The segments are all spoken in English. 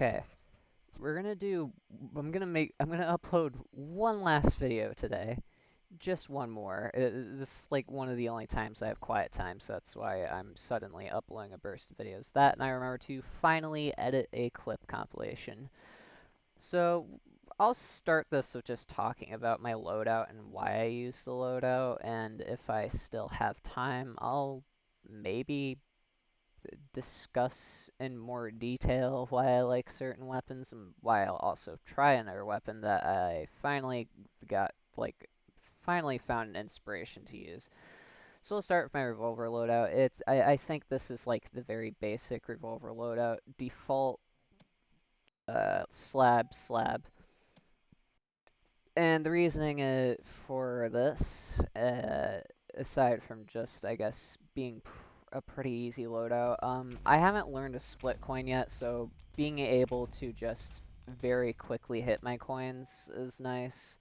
Okay, I'm gonna upload one last video today. Just one more. This is like one of the only times I have quiet time, so that's why I'm suddenly uploading a burst of videos. That, and I remember to finally edit a clip compilation. So, I'll start this with just talking about my loadout and why I use the loadout, and if I still have time, I'll maybe discuss in more detail why I like certain weapons and why I'll also try another weapon that I finally found an inspiration to use. So we'll start with my revolver loadout. I think this is like the very basic revolver loadout. Default slab. And the reasoning for this, aside from just, I guess, being a pretty easy loadout, I haven't learned to split coin yet, so being able to just very quickly hit my coins is nice.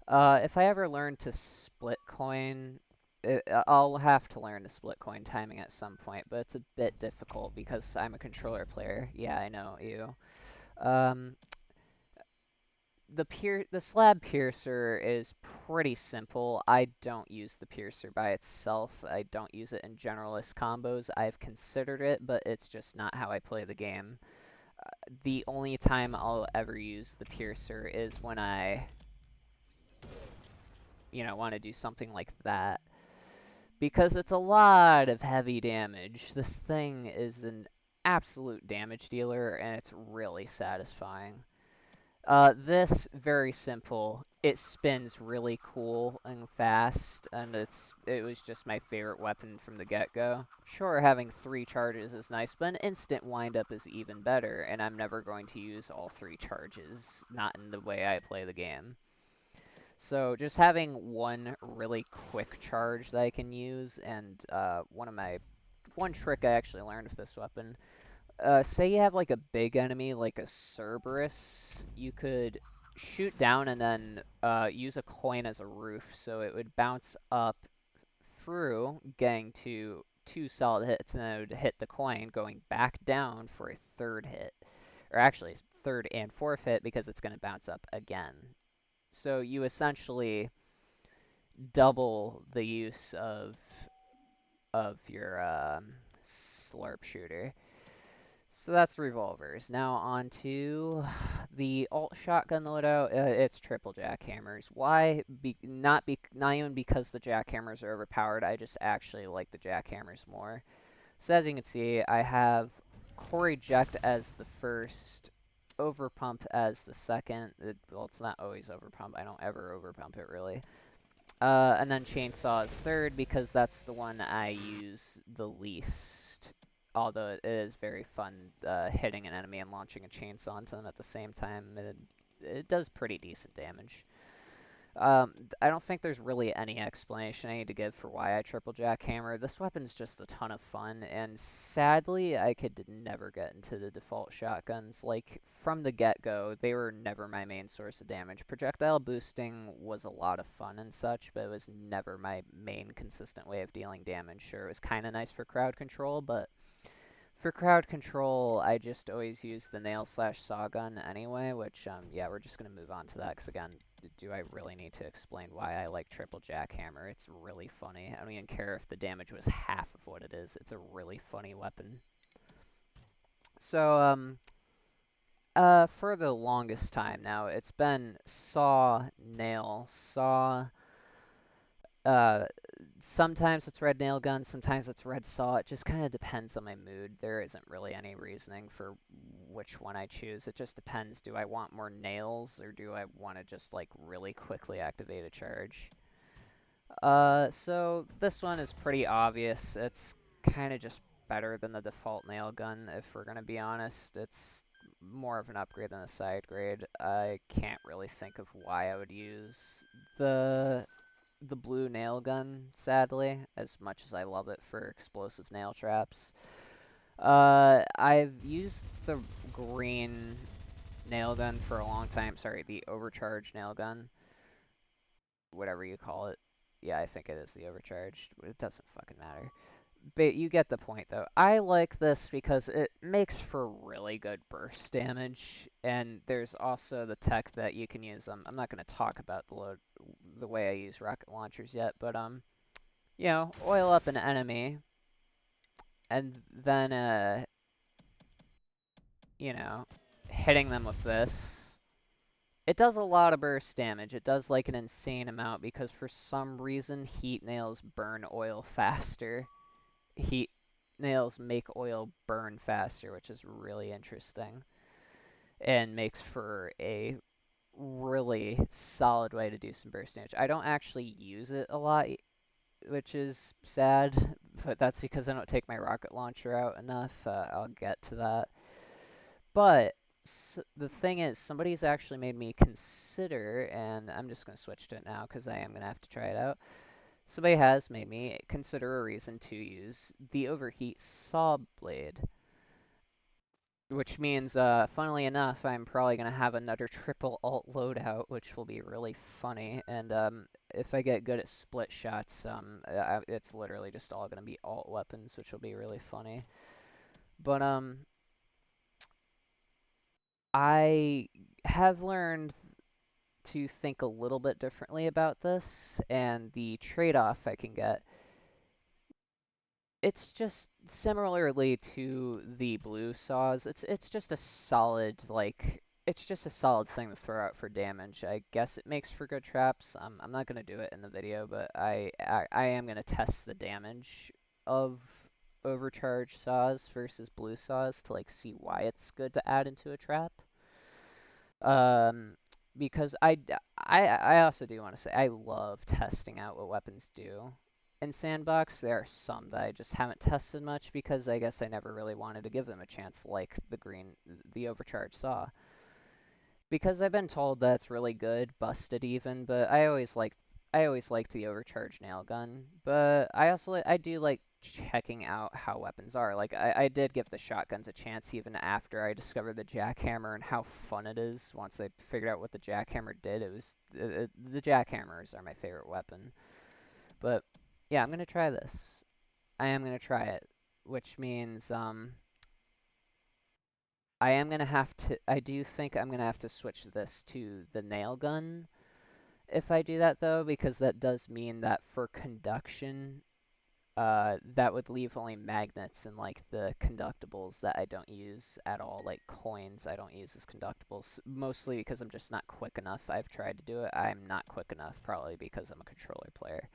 If I ever learn to split coin, I'll have to learn to split coin timing at some point, but it's a bit difficult because I'm a controller player. Yeah, I know, you. Um, the slab piercer is pretty simple. I don't use the piercer by itself. I don't use it in generalist combos. I've considered it, but it's just not how I play the game. The only time I'll ever use the piercer is when I, want to do something like that. Because it's a lot of heavy damage. This thing is an absolute damage dealer, and it's really satisfying. This, very simple. It spins really cool and fast, and it was just my favorite weapon from the get-go. Sure, having 3 charges is nice, but an instant windup is even better, and I'm never going to use all 3 charges, not in the way I play the game. So just having one really quick charge that I can use, and one trick I actually learned with this weapon, say you have like a big enemy, like a Cerberus, you could shoot down and then use a coin as a roof, so it would bounce up through, getting to 2 solid hits, and then it would hit the coin, going back down for a third hit. Or actually, third and fourth hit, because it's going to bounce up again. So you essentially double the use of your slurp shooter. So that's revolvers. Now on to the alt shotgun loadout. It's triple jackhammers. Why? Not even because the jackhammers are overpowered. I just actually like the jackhammers more. So as you can see, I have core eject as the first, overpump as the second. Well, it's not always overpump. I don't ever overpump it really. And then chainsaw is third because that's the one I use the least. Although it is very fun hitting an enemy and launching a chainsaw into them at the same time. It does pretty decent damage. I don't think there's really any explanation I need to give for why I triple jackhammer. This weapon's just a ton of fun, and sadly, I could never get into the default shotguns. Like, from the get-go, they were never my main source of damage. Projectile boosting was a lot of fun and such, but it was never my main consistent way of dealing damage. Sure, it was kind of nice for crowd control, but for crowd control, I just always use the nail/saw gun anyway, which, yeah, we're just going to move on to that, because again, do I really need to explain why I like triple jackhammer? It's really funny. I don't even care if the damage was half of what it is. It's a really funny weapon. So, for the longest time now, it's been saw, nail, saw, uh, sometimes it's red nail gun, sometimes it's red saw. It just kind of depends on my mood. There isn't really any reasoning for which one I choose. It just depends. Do I want more nails, or do I want to just like really quickly activate a charge? So this one is pretty obvious. It's kind of just better than the default nail gun, if we're gonna be honest. It's more of an upgrade than a side grade. I can't really think of why I would use the the blue nail gun, sadly, as much as I love it for explosive nail traps. I've used the green nail gun for a long time. Sorry, the overcharged nail gun. Whatever you call it. Yeah, I think it is the overcharged. It doesn't fucking matter. but you get the point, though. I like this because it makes for really good burst damage, and there's also the tech that you can use. I'm not going to talk about the way I use rocket launchers yet, but you know, oil up an enemy, and then you know, hitting them with this. It does a lot of burst damage. It does like an insane amount because for some reason heat nails burn oil faster. Heat nails make oil burn faster, which is really interesting and makes for a really solid way to do some burst damage. I don't actually use it a lot, which is sad, but that's because I don't take my rocket launcher out enough. I'll get to that. But the thing is, somebody's actually made me consider, and I'm just going to switch to it now because I am going to have to try it out. Somebody has made me consider a reason to use the overheat saw blade, which means, funnily enough, I'm probably going to have another triple alt loadout, which will be really funny. And if I get good at split shots, it's literally just all going to be alt weapons, which will be really funny. But I have learned to think a little bit differently about this, and the trade-off I can get. It's just similarly to the blue saws. It's just a solid it's just a solid thing to throw out for damage. I guess it makes for good traps. I'm not gonna do it in the video, but I am gonna test the damage of overcharged saws versus blue saws to like see why it's good to add into a trap. Um, because I also do want to say I love testing out what weapons do. In Sandbox, there are some that I just haven't tested much because I guess I never really wanted to give them a chance, like the overcharged saw. Because I've been told that it's really good, busted even, but I always liked the overcharged nail gun. But I do like checking out how weapons are. Like I did give the shotguns a chance even after I discovered the jackhammer and how fun it is. Once I figured out what the jackhammer did, the jackhammers are my favorite weapon. But yeah, I'm gonna try this. I am gonna try it, which means I am gonna have to. I do think I'm gonna have to switch this to the nail gun if I do that though, because that does mean that for conduction, that would leave only magnets and like the conductibles that I don't use at all, like coins I don't use as conductibles, mostly because I'm just not quick enough. I've tried to do it. I'm not quick enough, probably because I'm a controller player.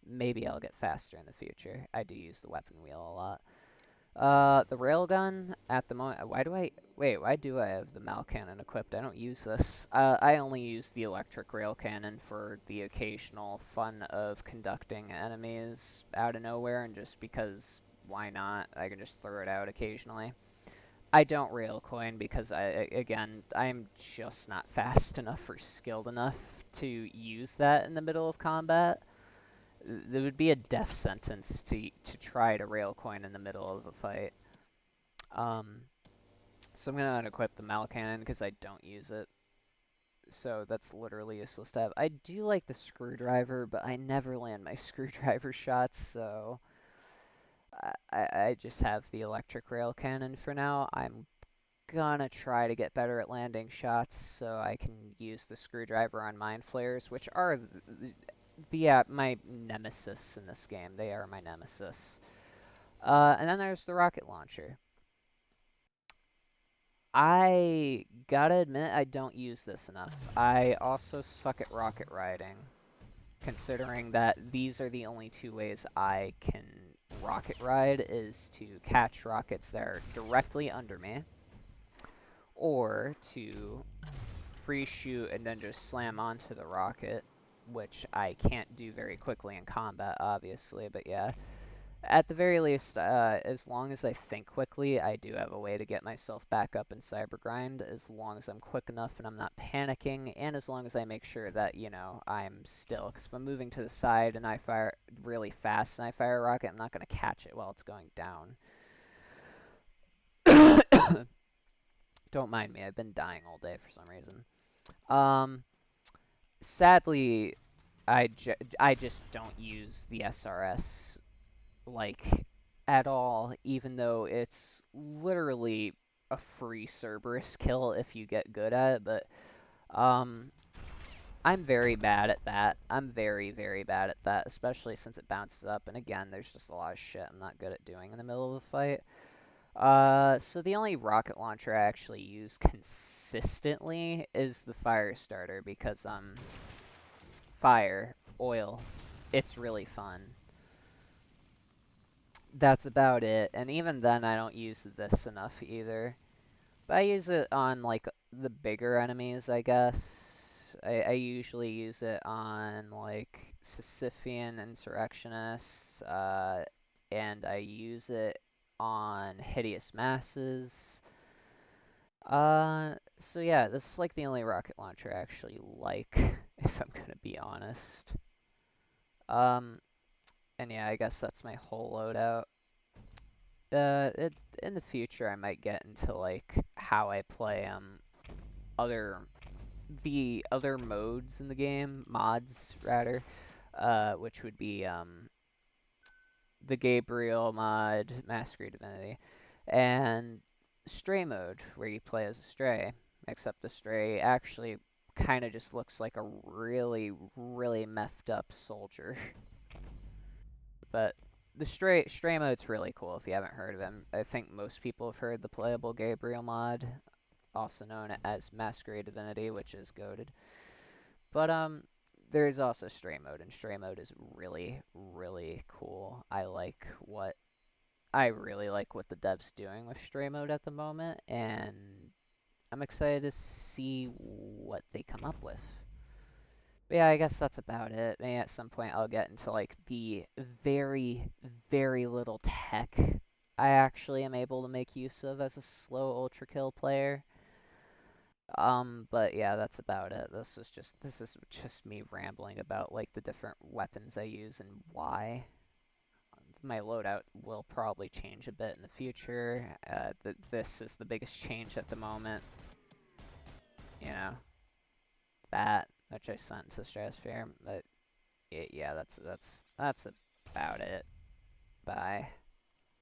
Maybe I'll get faster in the future. I do use the weapon wheel a lot. The railgun at the moment. Why do I have the Mal cannon equipped? I don't use this. I only use the electric rail cannon for the occasional fun of conducting enemies out of nowhere, and just because why not? I can just throw it out occasionally. I don't rail coin because again, I'm just not fast enough or skilled enough to use that in the middle of combat. There would be a death sentence to try to rail coin in the middle of a fight. Um, so I'm gonna unequip the Mal cannon because I don't use it. So that's literally useless to have. I do like the screwdriver, but I never land my screwdriver shots, so I just have the electric rail cannon for now. I'm gonna try to get better at landing shots so I can use the screwdriver on mind flares, which are my nemesis in this game. They are my nemesis. And then there's the rocket launcher. I gotta admit, I don't use this enough. I also suck at rocket riding, considering that these are the only two ways I can rocket ride, is to catch rockets that are directly under me, or to free shoot and then just slam onto the rocket, which I can't do very quickly in combat, obviously, but yeah. At the very least, as long as I think quickly, I do have a way to get myself back up in Cybergrind, as long as I'm quick enough and I'm not panicking, and as long as I make sure that, you know, I'm still. Because if I'm moving to the side and I fire really fast and I fire a rocket, I'm not going to catch it while it's going down. Don't mind me, I've been dying all day for some reason. Sadly, I just don't use the SRS like at all, even though it's literally a free Cerberus kill if you get good at it, but um, I'm very bad at that. I'm very, very bad at that, especially since it bounces up, and again, there's just a lot of shit I'm not good at doing in the middle of a fight. So the only rocket launcher I actually use consistently is the fire starter because, fire, oil, it's really fun. That's about it, and even then I don't use this enough either. But I use it on, like, the bigger enemies, I guess. I usually use it on, like, Sisyphean insurrectionists, and I use it on hideous masses. So yeah, this is like the only rocket launcher I actually like, if I'm gonna be honest. Um, and yeah, I guess that's my whole loadout. In the future, I might get into like how I play other the other modes in the game, mods rather, which would be the Gabriel mod, Masquerade Divinity, and Stray mode, where you play as a stray, except the stray actually kind of just looks like a really, really messed up soldier. But the stray mode's really cool if you haven't heard of him. I think most people have heard the playable Gabriel mod, also known as Masquerade Divinity, which is goated. But there's also stray mode, and stray mode is really, really cool. I really like what the dev's doing with stray mode at the moment, and I'm excited to see what they come up with. But yeah, I guess that's about it. Maybe at some point I'll get into like the very, very little tech I actually am able to make use of as a slow ultra kill player. But yeah, that's about it. This is just me rambling about like the different weapons I use and why. My loadout will probably change a bit in the future. This is the biggest change at the moment. You know, that which I sent to the stratosphere. But yeah, that's about it. Bye.